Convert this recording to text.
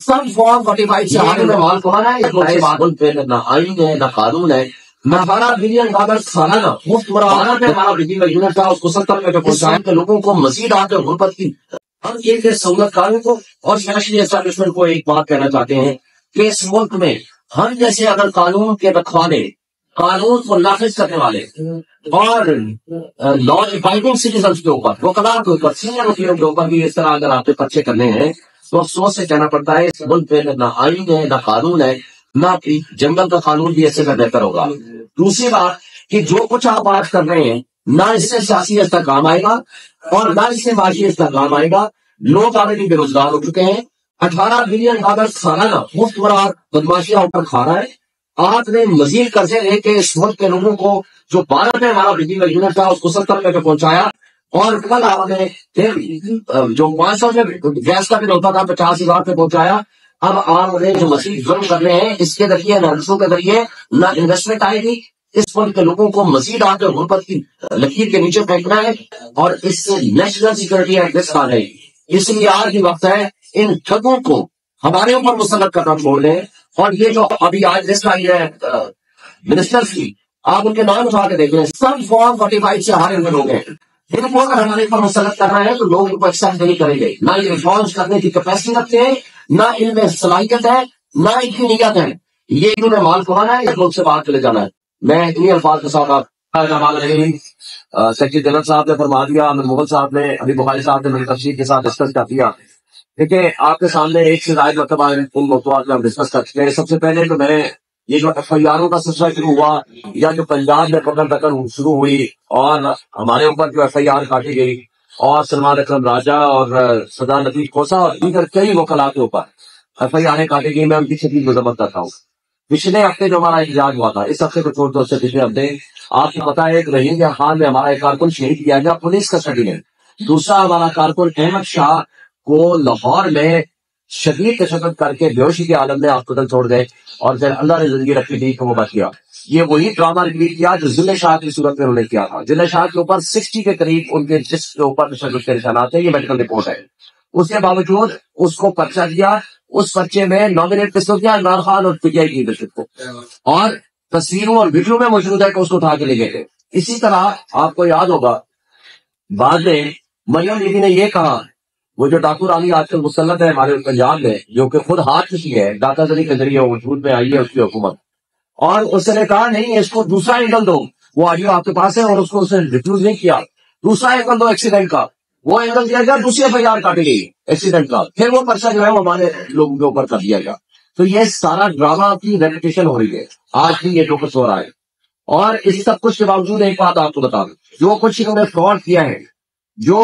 سب form 45 سے آگے میں مال کمانا ہے. یہ ملک پہ نہ آئین ہے نہ قانون ہے. $18 بلین سالانہ مفت مراحت میں ہمارا بجلی کا یونٹ تھا، اس کو 70 میں پہنچایا کہ لوگوں کو مزید آگے غربت کی. ہم ایک سہولت کاروں کو اور فائنینشیل اسٹیبلشمنٹ کو ایک بات کہنا چاہتے ہیں کہ اس ملک میں ہم جیسے اگر قانون کے رکھوانے، قانون کو نافذ کرنے والے اور لا ابائڈنگ سٹیزنس کے اوپر، وکلاء کے اوپر، سینئر وکیلوں کے اوپر بھی اس طرح اگر آپ نے پرچے کرنے ہیں تو افسوس سے کہنا پڑتا ہے اس ملک میں نہ آئین ہے نہ قانون ہے، نہ جنگل کا قانون بھی ایسے میں بہتر ہوگا. دوسری بات کہ جو کچھ آپ آج کر رہے ہیں نہ اس سے سیاسی استحکام آئے گا اور نہ اس سے معاشی استحکام آئے گا. لوگ آلریڈی بے روزگار ہو چکے ہیں. $18 بلین سالانہ مفت مراد بدماشیاں اوپر کھا رہا ہے. آپ نے مزید قرضے لے کے اس ملک کے لوگوں کو جو 12 میں ہمارا بجلی کا یونٹ تھا اس کو 70 میں پہنچایا، اور کل آپ نے جو 500 میں گیس کا بل ہوتا تھا 50,000 پہ پہنچایا. اب آپ نے جو مزید ظلم کر رہے ہیں اس کے ذریعے نرسوں کے ذریعے نہ انویسٹمنٹ آئے گی، اس ملک کے لوگوں کو مزید آ کر غربت کی لکیر کے نیچے پھینکنا ہے، اور اس سے نیشنل سیکورٹی ایٹ رسک آ رہی. اس لیے آج کی وقت ہے ان ٹھگوں کو ہمارے اوپر مسلط کرنا چھوڑ دیں. اور یہ جو ابھی آج لسٹ آئی ہے منسٹرز کی، آپ ان کے نام اٹھا کے دیکھ لیں، سب فارم 45 سے ہارے ہوئے لوگ ہیں. ان کو اگر ہمارے اوپر مسلط کرنا ہے تو لوگ ان کو ایکسپٹ نہیں کریں گے. نہ یہ ریفارمس کرنے کی کیپیسٹی رکھتے ہیں، نہ ان میں صلاحیت ہے، نہ ان کی نیت ہے. یہ انہوں نے مال کمانا ہے، یہ ملک سے باہر چلے جانا ہے. میں انہیں الفاظ کے ساتھ سیکرٹری جنرل صاحب نے فرما دیا، امن مغل صاحب نے، ابھی بخاری صاحب نے میری تفصیل کے ساتھ ڈسکس کر دیا. دیکھیں آپ کے سامنے ایک سے زائد مرتبہ ان موضوعات میں ہم ڈسکس کر چکے ہیں. سب سے پہلے تو میں یہ جو ایف آئی آروں کا سلسلہ شروع ہوا، یا جو پنجاب میں پکڑ دکڑ شروع ہوئی اور ہمارے اوپر جو ایف آئی آر کاٹی گئی، اور سلمان اکرم راجہ اور سدا نفیس کھوسا اور دیگر کئی وکلاء کے اوپر ایف آئی آریں کاٹی گئی، میں ان کی شدید مذمت کرتا ہوں. پچھلے ہفتے جو ہمارا احتجاج ہوا تھا، اس ہفتے کو چھوڑ دو، اس سے پچھلے ہفتے آپ کو پتا ہے کہ روہنگیا خان میں ہمارا ایک کارکن شہید کیا گیا پولیس کسٹڈی میں. دوسرا ہمارا کارکن احمد شاہ کو لاہور میں شدید تشدد کر کے بیہوشی کے عالم میں ہاسپٹل چھوڑ گئے، اور پھر اللہ نے زندگی رکھی دی تو وہ بچ گیا. یہ وہی ڈرامہ ریپیٹ کیا جو ضلع شاہ کی صورت میں انہوں نے کیا تھا. ضلع شاہ کے اوپر 60 کے قریب ان کے جسم کے اوپر تشدد کے نشانات ہیں، یہ میڈیکل رپورٹ ہے. اس کے باوجود اس کو پرچہ دیا، اس پرچے میں نامنیٹ کس کو کیا، عمران خان اور پی ٹی آئی کی لیڈرشپ کو، اور تصویروں اور ویڈیو میں موجود ہے کہ اس کو اٹھا کے لے گئے تھے. اسی طرح آپ کو یاد ہوگا بعد میں مریم بیوی نے یہ کہا، وہ جو ڈاکو رانی آج کل مسلط ہے ہمارے پنجاب میں، جو کہ خود ہاتھ چکی ہے ڈاکہ زنی کے ذریعے وجود میں آئی ہے اس کی حکومت، اور اس نے کہا نہیں اس کو دوسرا اینگل دو. وہ آڈیو آپ کے پاس ہے اور اس کو اس نے ریفیوز نہیں کیا. دوسرا اینگل دو ایکسیڈنٹ کا، وہ اینگل دیا گیا، دوسری ایف آئی آر کاٹی گئی ایکسیڈنٹ کا، پھر وہ پرچہ جو ہے وہ ہمارے لوگوں کے اوپر کر دیا گیا. تو یہ سارا ڈرامہ کی ریپیٹیشن ہو رہی ہے آج بھی، یہ جو کچھ ہو رہا ہے. اور اس سب کچھ کے باوجود ایک بات آپ کو بتا دوں، جو کچھ انہوں نے فراڈ کیا ہے، جو